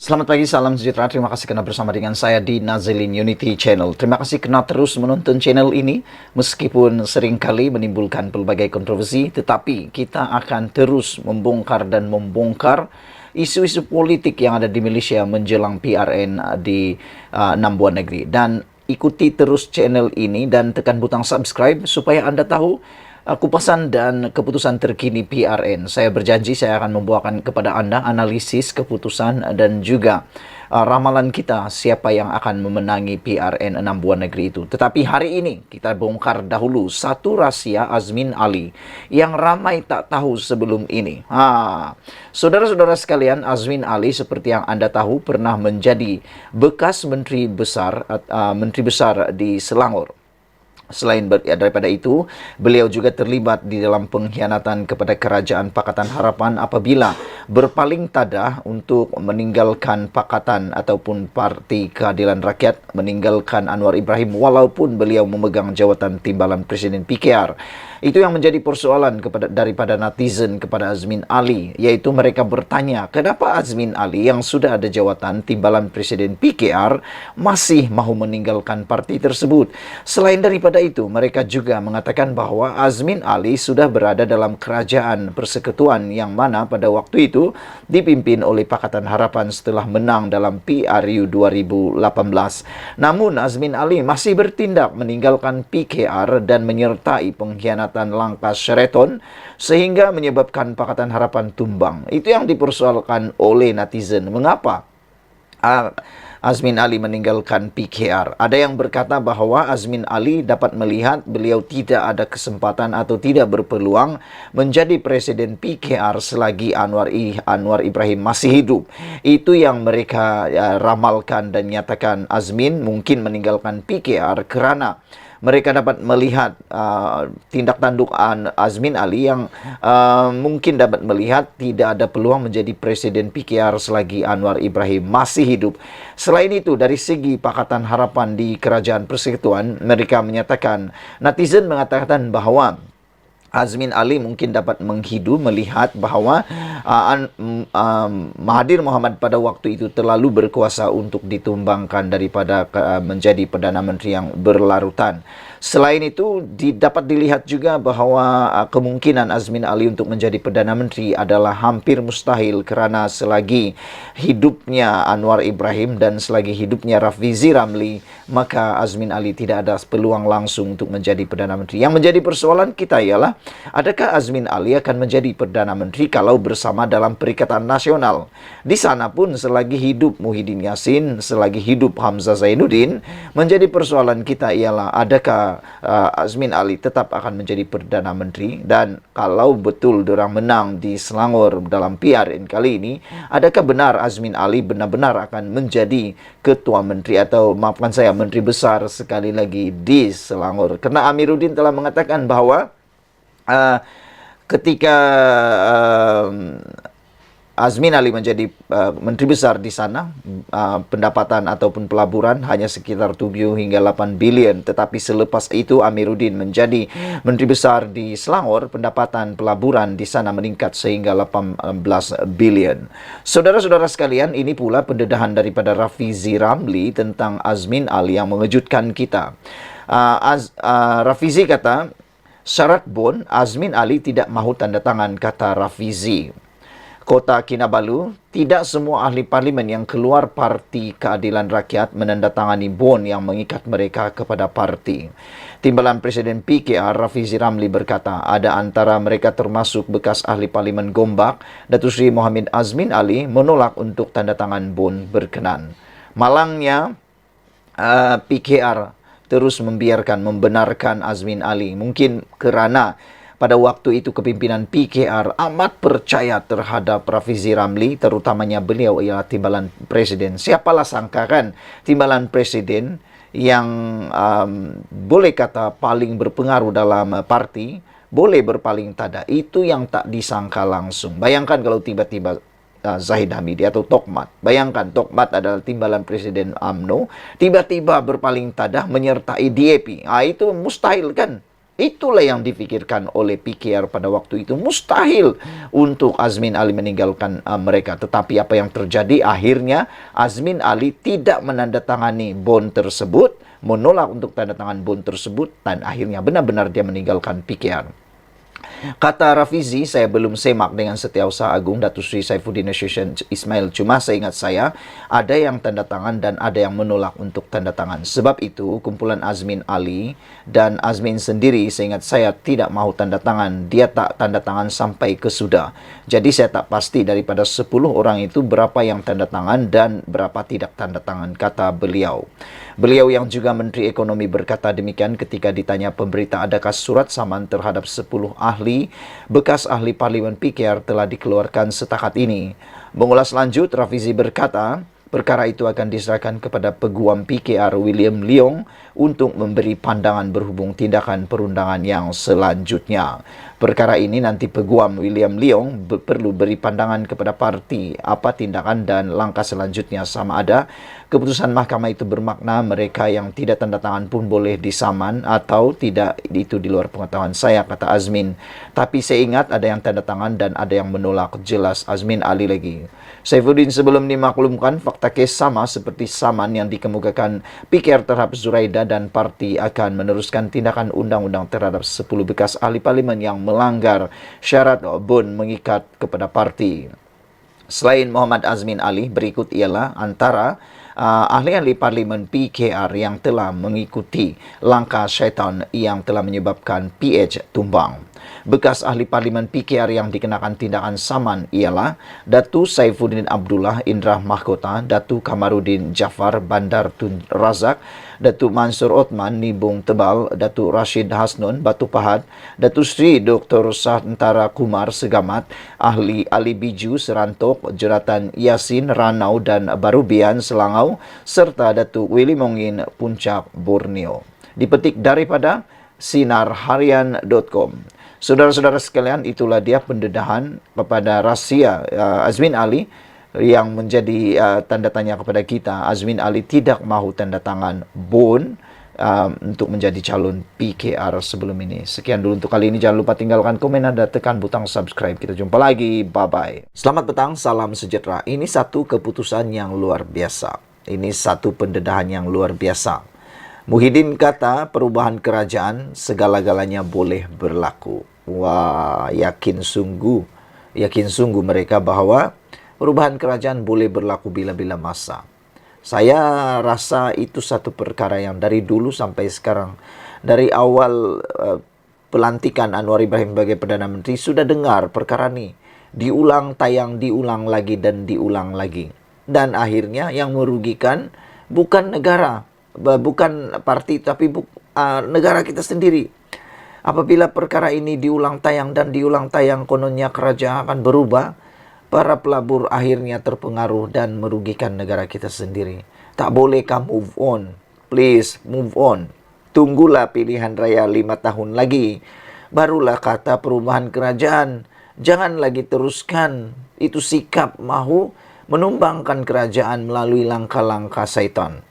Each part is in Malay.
Selamat pagi, salam sejahtera. Terima kasih karena bersama dengan saya di Nazilin Unity Channel. Terima kasih karena terus menonton channel ini. Meskipun seringkali menimbulkan pelbagai kontroversi, tetapi kita akan terus membongkar dan membongkar isu-isu politik yang ada di Malaysia menjelang PRN di 6 buah negeri. Dan ikuti terus channel ini dan tekan butang subscribe supaya Anda tahu kupasan dan keputusan terkini PRN. Saya berjanji saya akan membawakan kepada Anda analisis keputusan dan juga ramalan kita siapa yang akan memenangi PRN 6 buah negeri itu. Tetapi hari ini kita bongkar dahulu satu rahsia Azmin Ali yang ramai tak tahu sebelum ini. Saudara-saudara sekalian, Azmin Ali seperti yang Anda tahu pernah menjadi bekas menteri besar di Selangor. Selain daripada itu, beliau juga terlibat di dalam pengkhianatan kepada Kerajaan Pakatan Harapan apabila berpaling tadah untuk meninggalkan Pakatan ataupun Parti Keadilan Rakyat, meninggalkan Anwar Ibrahim walaupun beliau memegang jawatan timbalan Presiden PKR. Itu yang menjadi persoalan daripada netizen kepada Azmin Ali, yaitu mereka bertanya, kenapa Azmin Ali yang sudah ada jawatan timbalan Presiden PKR masih mahu meninggalkan parti tersebut? Selain daripada itu, mereka juga mengatakan bahwa Azmin Ali sudah berada dalam kerajaan persekutuan yang mana pada waktu itu dipimpin oleh Pakatan Harapan setelah menang dalam PRU 2018. Namun Azmin Ali masih bertindak meninggalkan PKR dan menyertai pengkhianatan langkah Sheraton sehingga menyebabkan Pakatan Harapan tumbang. Itu yang dipersoalkan oleh netizen. Mengapa Azmin Ali meninggalkan PKR? Ada yang berkata bahwa Azmin Ali dapat melihat beliau tidak ada kesempatan atau tidak berpeluang menjadi presiden PKR selagi Anwar Ibrahim masih hidup. Itu yang mereka ramalkan dan nyatakan Azmin mungkin meninggalkan PKR kerana mereka dapat melihat tindak tanduk Azmin Ali yang mungkin dapat melihat tidak ada peluang menjadi presiden PKR selagi Anwar Ibrahim masih hidup. Selain itu, dari segi Pakatan Harapan di Kerajaan Persekutuan, mereka menyatakan, netizen mengatakan bahwa Azmin Ali mungkin dapat melihat bahawa Mahathir Mohamad pada waktu itu terlalu berkuasa untuk ditumbangkan daripada menjadi Perdana Menteri yang berlarutan. Selain itu, dapat dilihat juga bahawa kemungkinan Azmin Ali untuk menjadi Perdana Menteri adalah hampir mustahil kerana selagi hidupnya Anwar Ibrahim dan selagi hidupnya Rafizi Ramli, maka Azmin Ali tidak ada peluang langsung untuk menjadi Perdana Menteri. Yang menjadi persoalan kita ialah, adakah Azmin Ali akan menjadi Perdana Menteri kalau bersama dalam Perikatan Nasional? Di sana pun selagi hidup Muhyiddin Yassin, selagi hidup Hamzah Zainuddin, menjadi persoalan kita ialah adakah Azmin Ali tetap akan menjadi Perdana Menteri? Dan kalau betul diorang menang di Selangor dalam PRN kali ini, adakah benar Azmin Ali benar-benar akan menjadi Ketua Menteri atau maafkan saya, Menteri Besar sekali lagi di Selangor? Kerana Amiruddin telah mengatakan bahawa ketika Azmin Ali menjadi Menteri Besar di sana, pendapatan ataupun pelaburan hanya sekitar 7 hingga 8 bilion. Tetapi selepas itu Amiruddin menjadi Menteri Besar di Selangor, pendapatan pelaburan di sana meningkat sehingga 18 bilion. Saudara-saudara sekalian, ini pula pendedahan daripada Rafizi Ramli tentang Azmin Ali yang mengejutkan kita. Rafizi kata, syarat bond, Azmin Ali tidak mahu tanda tangan, kata Rafizi. Kota Kinabalu, tidak semua ahli parlimen yang keluar Parti Keadilan Rakyat menandatangani bond yang mengikat mereka kepada parti. Timbalan Presiden PKR Rafizi Ramli berkata, ada antara mereka termasuk bekas ahli parlimen Gombak, Datuk Seri Mohammed Azmin Ali menolak untuk tanda tangan bond berkenan. Malangnya, PKR terus membenarkan Azmin Ali. Mungkin kerana pada waktu itu kepimpinan PKR amat percaya terhadap Rafizi Ramli, terutamanya beliau ialah timbalan presiden. Siapalah sangkakan timbalan presiden yang boleh kata paling berpengaruh dalam parti, boleh berpaling tada. Itu yang tak disangka langsung. Bayangkan kalau tiba-tiba Zahid Hamidi atau Tokmat. Bayangkan, Tokmat adalah timbalan Presiden UMNO, tiba-tiba berpaling tadah menyertai DAP. Itu mustahil kan? Itulah yang difikirkan oleh PKR pada waktu itu. Mustahil untuk Azmin Ali meninggalkan mereka. Tetapi apa yang terjadi? Akhirnya Azmin Ali tidak menandatangani bond tersebut, menolak untuk tanda tangan bond tersebut, dan akhirnya benar-benar dia meninggalkan PKR. Kata Rafizi, saya belum semak dengan Setiausaha Agung Datuk Seri Saifuddin Nasution Ismail. Cuma seingat saya, ada yang tanda tangan dan ada yang menolak untuk tanda tangan. Sebab itu, kumpulan Azmin Ali dan Azmin sendiri, seingat saya, tidak mahu tanda tangan. Dia tak tanda tangan sampai ke sudah. Jadi saya tak pasti daripada 10 orang itu berapa yang tanda tangan dan berapa tidak tanda tangan, kata beliau. Beliau yang juga Menteri Ekonomi berkata demikian ketika ditanya pemberita adakah surat saman terhadap 10 ahli, bekas ahli Parlimen PKR telah dikeluarkan setakat ini. Mengulas lanjut, Rafizi berkata, perkara itu akan diserahkan kepada Peguam PKR William Leong untuk memberi pandangan berhubung tindakan perundangan yang selanjutnya. Perkara ini nanti Peguam William Leong perlu beri pandangan kepada parti apa tindakan dan langkah selanjutnya, sama ada keputusan mahkamah itu bermakna mereka yang tidak tanda tangan pun boleh disaman atau tidak, itu di luar pengetahuan saya, kata Azmin. Tapi saya ingat ada yang tanda tangan dan ada yang menolak, jelas Azmin Ali lagi. Saifuddin sebelum dimaklumkan fakta kes sama seperti saman yang dikemukakan PKR terhadap Zuraida dan parti akan meneruskan tindakan undang-undang terhadap 10 bekas ahli parlimen yang melanggar syarat bond mengikat kepada parti. Selain Muhammad Azmin Ali, berikut ialah antara ahli-ahli parlimen PKR yang telah mengikuti langkah syaitan yang telah menyebabkan PH tumbang. Bekas ahli parlimen PKR yang dikenakan tindakan saman ialah Datu Saifuddin Abdullah Indra Mahkota, Datu Kamarudin Jafar Bandar Tun Razak, Datu Mansur Othman Nibung Tebal, Datu Rashid Hasnun Batu Pahat, Datu Sri Dr. Santara Kumar Segamat, ahli Ali Biju Serantok, Jonathan Yasin Ranau dan Barubian Selangau, serta Datu Willy Mongin Puncak Borneo. Dipetik daripada sinarharian.com. Saudara-saudara sekalian, itulah dia pendedahan kepada rahsia Azmin Ali yang menjadi tanda tanya kepada kita. Azmin Ali tidak mahu tanda tangan bond untuk menjadi calon PKR sebelum ini. Sekian dulu untuk kali ini. Jangan lupa tinggalkan komen dan tekan butang subscribe. Kita jumpa lagi. Bye-bye. Selamat petang, salam sejahtera. Ini satu keputusan yang luar biasa. Ini satu pendedahan yang luar biasa. Muhyiddin kata perubahan kerajaan segala-galanya boleh berlaku. Wah, yakin sungguh mereka bahwa perubahan kerajaan boleh berlaku bila-bila masa. Saya rasa itu satu perkara yang dari dulu sampai sekarang, dari awal pelantikan Anwar Ibrahim sebagai Perdana Menteri, sudah dengar perkara ini. Diulang tayang, diulang lagi dan diulang lagi. Dan akhirnya yang merugikan bukan negara, bukan parti, tapi negara kita sendiri. Apabila perkara ini diulang tayang dan diulang tayang, kononnya kerajaan akan berubah, para pelabur akhirnya terpengaruh dan merugikan negara kita sendiri. Tak bolehkah move on? Please, move on. Tunggulah pilihan raya 5 tahun lagi. Barulah kata perubahan kerajaan. Jangan lagi teruskan itu sikap mahu menumbangkan kerajaan melalui langkah-langkah syaitan.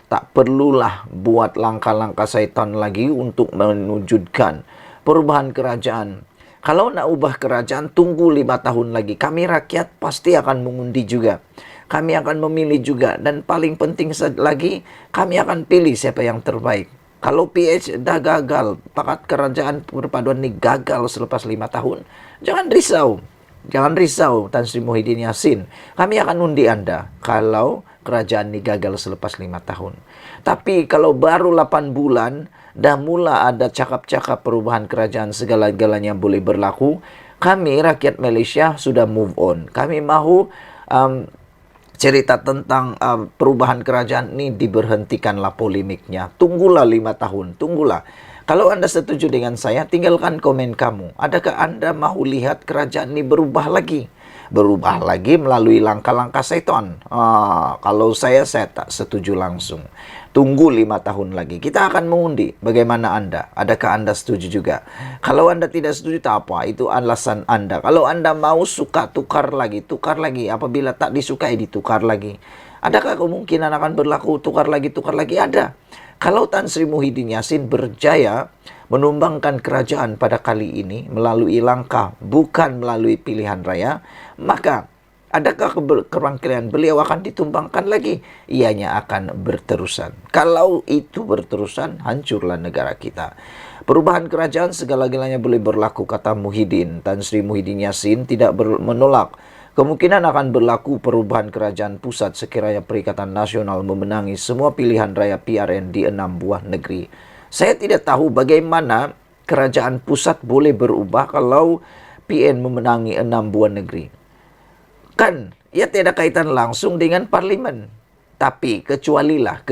Tak perlulah buat langkah-langkah syaitan lagi untuk menwujudkan perubahan kerajaan. Kalau nak ubah kerajaan, tunggu 5 tahun lagi. Kami rakyat pasti akan mengundi juga. Kami akan memilih juga. Dan paling penting lagi, kami akan pilih siapa yang terbaik. Kalau PH dah gagal, pakat kerajaan perpaduan ini gagal selepas 5 tahun, jangan risau. Jangan risau, Tan Sri Muhyiddin Yassin. Kami akan undi Anda kalau kerajaan ini gagal selepas 5 tahun. Tapi kalau baru 8 bulan, dah mula ada cakap-cakap perubahan kerajaan segala-galanya boleh berlaku, kami rakyat Malaysia sudah move on. Kami mahu cerita tentang perubahan kerajaan ini diberhentikanlah polemiknya. Tunggulah 5 tahun, tunggulah. Kalau Anda setuju dengan saya, tinggalkan komen kamu. Adakah Anda mahu lihat kerajaan ini berubah lagi? Berubah lagi melalui langkah-langkah syaitan. Kalau saya tak setuju langsung. Tunggu 5 tahun lagi. Kita akan mengundi. Bagaimana Anda? Adakah Anda setuju juga? Kalau Anda tidak setuju, tak apa. Itu alasan Anda. Kalau Anda mau suka, tukar lagi. Tukar lagi. Apabila tak disukai, ditukar lagi. Adakah kemungkinan akan berlaku tukar lagi? Ada. Kalau Tan Sri Muhyiddin Yassin berjaya menumbangkan kerajaan pada kali ini melalui langkah bukan melalui pilihan raya, maka adakah kerangkaian beliau akan ditumbangkan lagi? Ianya akan berterusan. Kalau itu berterusan, hancurlah negara kita. Perubahan kerajaan segala-galanya boleh berlaku, kata Muhyiddin. Tan Sri Muhyiddin Yassin tidak menolak kemungkinan akan berlaku perubahan kerajaan pusat sekiranya Perikatan Nasional memenangi semua pilihan raya PRN di 6 buah negeri. Saya tidak tahu bagaimana kerajaan pusat boleh berubah kalau PN memenangi 6 buah negeri. Kan, ia tidak kaitan langsung dengan parlimen. Tapi kecualilah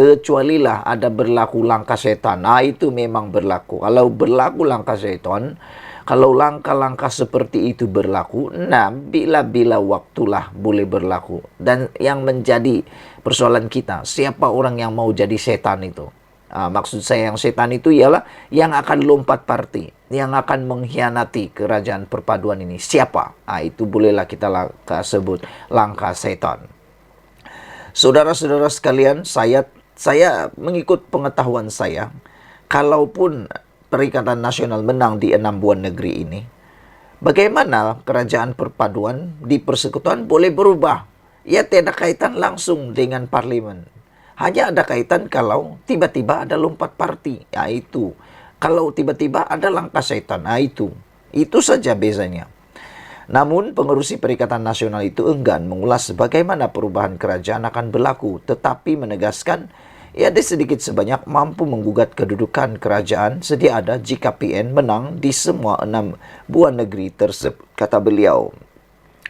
ada berlaku langkah setan. Nah, itu memang berlaku. Kalau berlaku langkah setan, kalau langkah-langkah seperti itu berlaku, nah bila-bila waktulah boleh berlaku. Dan yang menjadi persoalan kita, siapa orang yang mau jadi setan itu? Maksud saya yang setan itu ialah yang akan lompat parti, yang akan mengkhianati kerajaan perpaduan ini. Siapa? Itu bolehlah kita sebut langkah setan. Saudara-saudara sekalian, saya mengikut pengetahuan saya, kalaupun Perikatan Nasional menang di 6 buah negeri ini, bagaimana kerajaan perpaduan di persekutuan boleh berubah? Ia tidak kaitan langsung dengan parlimen. Hanya ada kaitan kalau tiba-tiba ada lompat parti, yaitu kalau tiba-tiba ada langkah setan, itu saja bezanya. Namun pengurusi Perikatan Nasional itu enggan mengulas bagaimana perubahan kerajaan akan berlaku, tetapi menegaskan ia sedikit sebanyak mampu menggugat kedudukan kerajaan sedia ada jika PN menang di semua 6 buah negeri tersebut, kata beliau.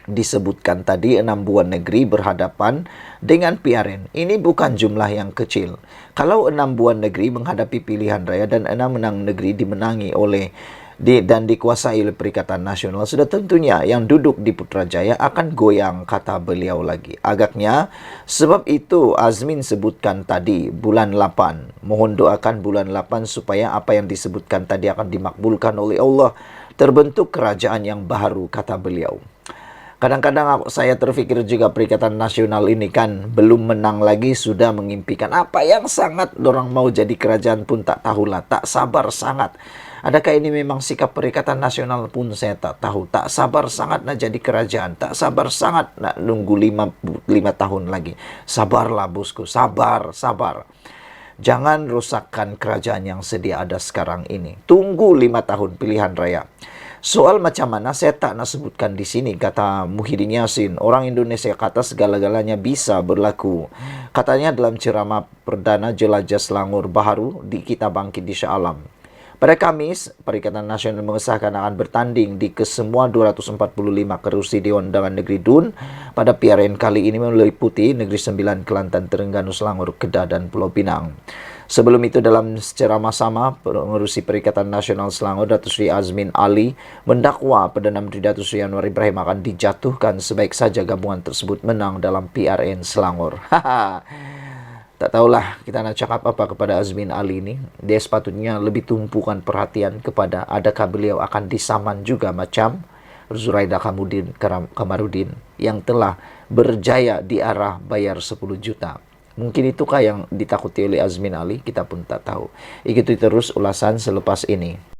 Disebutkan tadi 6 buah negeri berhadapan dengan PRN. Ini bukan jumlah yang kecil. Kalau 6 buah negeri menghadapi pilihan raya dan 6 menang negeri dimenangi oleh dan dikuasai oleh Perikatan Nasional, sudah tentunya yang duduk di Putrajaya akan goyang, kata beliau lagi. Agaknya sebab itu Azmin sebutkan tadi bulan 8. Mohon doakan bulan 8 supaya apa yang disebutkan tadi akan dimakbulkan oleh Allah. Terbentuk kerajaan yang baru, kata beliau. Kadang-kadang saya terfikir juga Perikatan Nasional ini kan belum menang lagi sudah mengimpikan apa yang sangat dorang mau jadi kerajaan pun tak tahulah, tak sabar sangat. Adakah ini memang sikap Perikatan Nasional pun saya tak tahu. Tak sabar sangat nak jadi kerajaan, tak sabar sangat nak nunggu 5 tahun lagi. Sabarlah bosku, sabar. Jangan rusakkan kerajaan yang sedia ada sekarang ini. Tunggu 5 tahun pilihan raya. Soal macam mana saya tak nak sebutkan di sini, kata Muhyiddin Yassin. Orang Indonesia kata segala-galanya bisa berlaku. Katanya dalam ceramah perdana Jelajah Selangor Baharu di Kita Bangkit di Shah Alam. Pada Kamis, Perikatan Nasional mengesahkan akan bertanding di kesemua 245 kerusi Dewan Undangan Negeri DUN pada PRN kali ini meliputi Negeri Sembilan, Kelantan, Terengganu, Selangor, Kedah, dan Pulau Pinang. Sebelum itu dalam ceramah sama, pengurusi Perikatan Nasional Selangor Datuk Seri Azmin Ali mendakwa Perdana Menteri Datuk Seri Anwar Ibrahim akan dijatuhkan sebaik saja gabungan tersebut menang dalam PRN Selangor. Tak tahulah kita nak cakap apa kepada Azmin Ali ini. Dia sepatutnya lebih tumpukan perhatian kepada adakah beliau akan disaman juga macam Zuraida Kamarudin yang telah berjaya di arah bayar 10 juta. Mungkin itukah yang ditakuti oleh Azmin Ali? Kita pun tak tahu. Ikuti terus ulasan selepas ini.